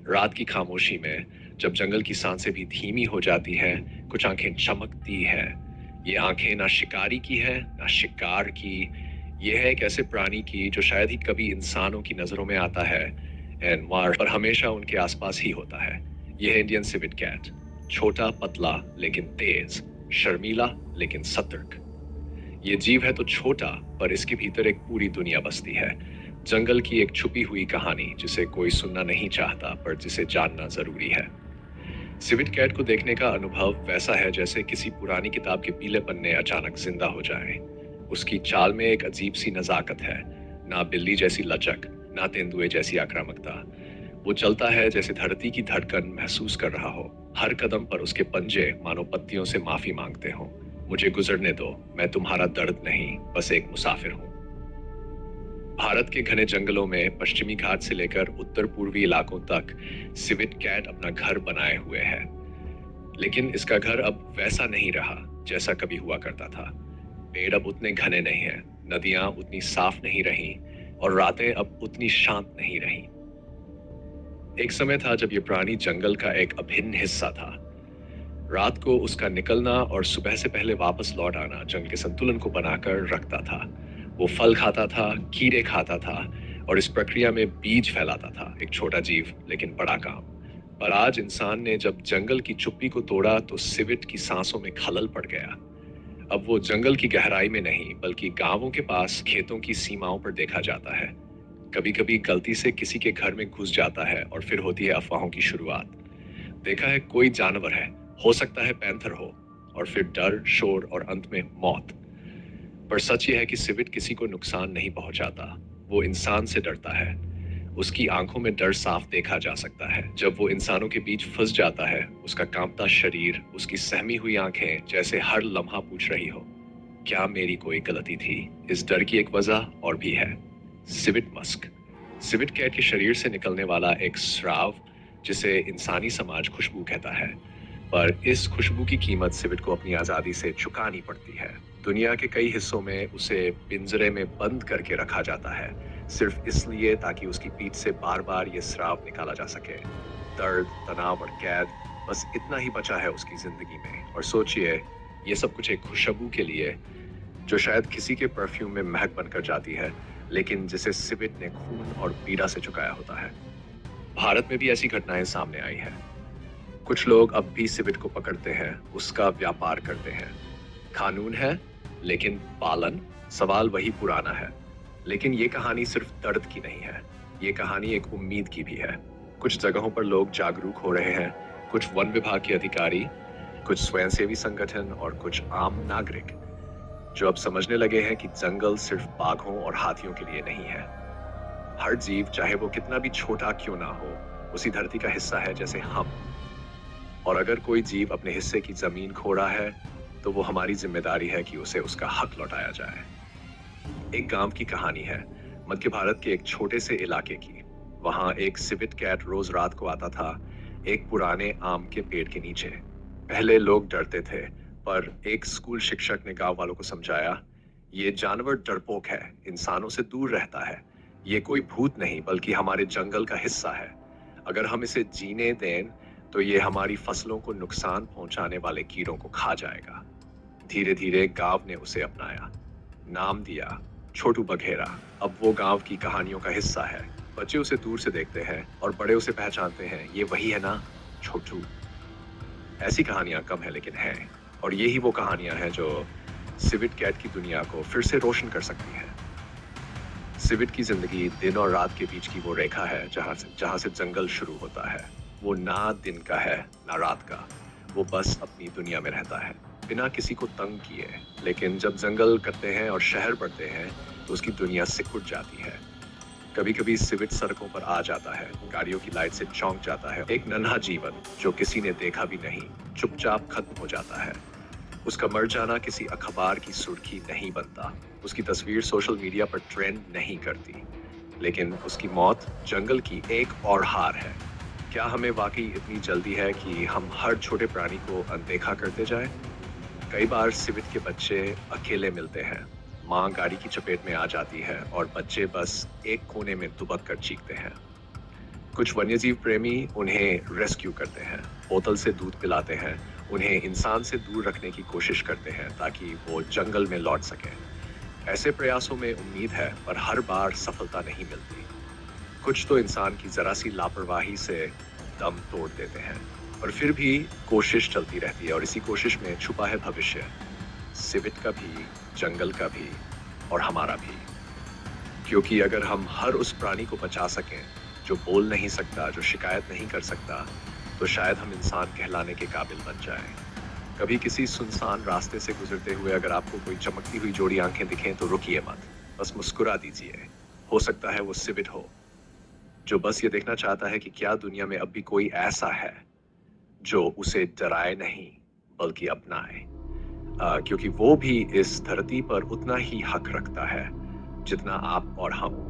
रात की खामोशी में जब जंगल की सांसें भी धीमी हो जाती हैं, कुछ आंखें चमकती हैं। ये आंखें ना शिकारी की है ना शिकार की। ये है एक ऐसे प्राणी की जो शायद ही कभी इंसानों की नजरों में आता है एंड मार पर हमेशा उनके आसपास ही होता है। ये है इंडियन सिविट कैट। छोटा पतला लेकिन तेज, शर्मीला लेकिन सतर्क। ये जीव है तो छोटा, पर इसके भीतर एक पूरी दुनिया बसती है। जंगल की एक छुपी हुई कहानी जिसे कोई सुनना नहीं चाहता पर जिसे जानना जरूरी है। सिविट कैट को देखने का अनुभव वैसा है जैसे किसी पुरानी किताब के पीले पन्ने अचानक जिंदा हो जाएं। उसकी चाल में एक अजीब सी नजाकत है। ना बिल्ली जैसी लचक, ना तेंदुए जैसी आक्रामकता। वो चलता है जैसे धरती की धड़कन महसूस कर रहा हो। हर कदम पर उसके पंजे मानो पत्तियों से माफी मांगते हो। मुझे गुजरने दो, मैं तुम्हारा दर्द नहीं, बस एक मुसाफिर हूं। भारत के घने जंगलों में पश्चिमी घाट से लेकर उत्तर पूर्वी इलाकों तक सिविट कैट अपना घर बनाए हुए है। लेकिन इसका घर अब वैसा नहीं रहा जैसा कभी हुआ करता था। पेड़ अब उतने घने नहीं हैं, नदियां उतनी साफ नहीं रहीं और रातें अब उतनी शांत नहीं रहीं। एक समय था जब ये प्राणी जंगल का एक अभिन्न हिस्सा था। रात को उसका निकलना और सुबह से पहले वापस लौट आना जंगल के संतुलन को बनाकर रखता था। वो फल खाता था, कीड़े खाता था और इस प्रक्रिया में बीज फैलाता था। एक छोटा जीव लेकिन बड़ा काम। पर आज इंसान ने जब जंगल की चुप्पी को तोड़ा तो सिविट की सांसों में खलल पड़ गया। अब वो जंगल की गहराई में नहीं बल्कि गांवों के पास खेतों की सीमाओं पर देखा जाता है। कभी कभी गलती से किसी के घर में घुस जाता है और फिर होती है अफवाहों की शुरुआत। देखा है कोई जानवर है, हो सकता है पैंथर हो, और फिर डर, शोर और अंत में मौत। पर सच यह है कि सिविट किसी को नुकसान नहीं पहुंचाता। वो इंसान से डरता है। उसकी आंखों में डर साफ देखा जा सकता है। जब वो इंसानों के बीच फंस जाता है, उसका कांपता शरीर, उसकी सहमी हुई आंखें जैसे हर लम्हा पूछ रही हो, क्या मेरी कोई गलती थी? इस डर की एक वजह और भी है, सिविट मस्क। सिविट कैट के शरीर से निकलने वाला एक स्राव जिसे इंसानी समाज खुशबू कहता है। पर इस खुशबू की कीमत सिविट को अपनी आजादी से चुकानी पड़ती है। दुनिया के कई हिस्सों में उसे पिंजरे में बंद करके रखा जाता है, सिर्फ इसलिए ताकि उसकी पीठ से बार बार ये स्राव निकाला जा सके। दर्द, तनाव और कैद, बस इतना ही बचा है उसकी जिंदगी में। और सोचिए, ये सब कुछ एक खुशबू के लिए जो शायद किसी के परफ्यूम में महक बनकर जाती है, लेकिन जिसे सिविट ने खून और पीड़ा से चुकाया होता है। भारत में भी ऐसी घटनाएं सामने आई हैं। कुछ लोग अब भी सिविट को पकड़ते हैं, उसका व्यापार करते हैं। कानून है, लेकिन पालन, सवाल वही पुराना है। लेकिन ये कहानी सिर्फ दर्द की नहीं है, ये कहानी एक उम्मीद की भी है। कुछ जगहों पर लोग जागरूक हो रहे हैं, कुछ वन विभाग के अधिकारी, कुछ स्वयंसेवी संगठन और कुछ आम नागरिक जो अब समझने लगे हैं कि जंगल सिर्फ बाघों और हाथियों के लिए नहीं है। हर जीव, चाहे वो कितना भी छोटा क्यों ना हो, उसी धरती का हिस्सा है जैसे हम। और अगर कोई जीव अपने हिस्से की जमीन खो रहा है, तो वो हमारी जिम्मेदारी है कि उसे उसका हक लौटाया जाए। एक गांव की कहानी है, मध्य भारत के एक छोटे से इलाके की। वहां एक सिविट कैट रोज रात को आता था, एक पुराने आम के पेड़ के नीचे। पहले लोग डरते थे, पर एक स्कूल शिक्षक ने गांव वालों को समझाया, ये जानवर डरपोक है, इंसानों से दूर रहता है। ये कोई भूत नहीं बल्कि हमारे जंगल का हिस्सा है। अगर हम इसे जीने दें तो ये हमारी फसलों को नुकसान पहुंचाने वाले कीड़ों को खा जाएगा। धीरे धीरे गांव ने उसे अपनाया, नाम दिया छोटू बघेरा। अब वो गांव की कहानियों का हिस्सा है। बच्चे उसे दूर से देखते हैं और बड़े उसे पहचानते हैं, ये वही है ना, छोटू। ऐसी कहानियां कम है लेकिन हैं, और यही वो कहानियां हैं जो सिविट कैट की दुनिया को फिर से रोशन कर सकती है। सिविट की जिंदगी दिन और रात के बीच की वो रेखा है जहां से जंगल शुरू होता है। वो ना दिन का है ना रात का, वो बस अपनी दुनिया में रहता है बिना किसी को तंग किए। लेकिन जब जंगल कटते हैं और शहर बढ़ते हैं तो उसकी दुनिया सिकुड़ जाती है। कभी कभी सिविट सड़कों पर आ जाता है, गाड़ियों की लाइट से चौंक जाता है। एक नन्हा जीवन जो किसी ने देखा भी नहीं, चुपचाप खत्म हो जाता है। उसका मर जाना किसी अखबार की सुर्खी नहीं बनता, उसकी तस्वीर सोशल मीडिया पर ट्रेंड नहीं करती, लेकिन उसकी मौत जंगल की एक और हार है। क्या हमें वाकई इतनी जल्दी है कि हम हर छोटे प्राणी को अनदेखा करते जाएं? कई बार सिविट के बच्चे अकेले मिलते हैं, माँ गाड़ी की चपेट में आ जाती है और बच्चे बस एक कोने में दुबक कर चीखते हैं। कुछ वन्यजीव प्रेमी उन्हें रेस्क्यू करते हैं, बोतल से दूध पिलाते हैं, उन्हें इंसान से दूर रखने की कोशिश करते हैं ताकि वो जंगल में लौट सकें। ऐसे प्रयासों में उम्मीद है, पर हर बार सफलता नहीं मिलती। कुछ तो इंसान की जरा सी लापरवाही से दम तोड़ देते हैं, और फिर भी कोशिश चलती रहती है, और इसी कोशिश में छुपा है भविष्य, सिविट का भी, जंगल का भी और हमारा भी। क्योंकि अगर हम हर उस प्राणी को बचा सकें जो बोल नहीं सकता, जो शिकायत नहीं कर सकता, तो शायद हम इंसान कहलाने के काबिल बन जाएं। कभी किसी सुनसान रास्ते से गुजरते हुए अगर आपको कोई चमकती हुई जोड़ी आंखें दिखें तो रुकिए मत, बस मुस्कुरा दीजिए। हो सकता है वो सिविट हो, जो बस ये देखना चाहता है कि क्या दुनिया में अब भी कोई ऐसा है जो उसे डराए नहीं बल्कि अपनाए। क्योंकि वो भी इस धरती पर उतना ही हक रखता है जितना आप और हम।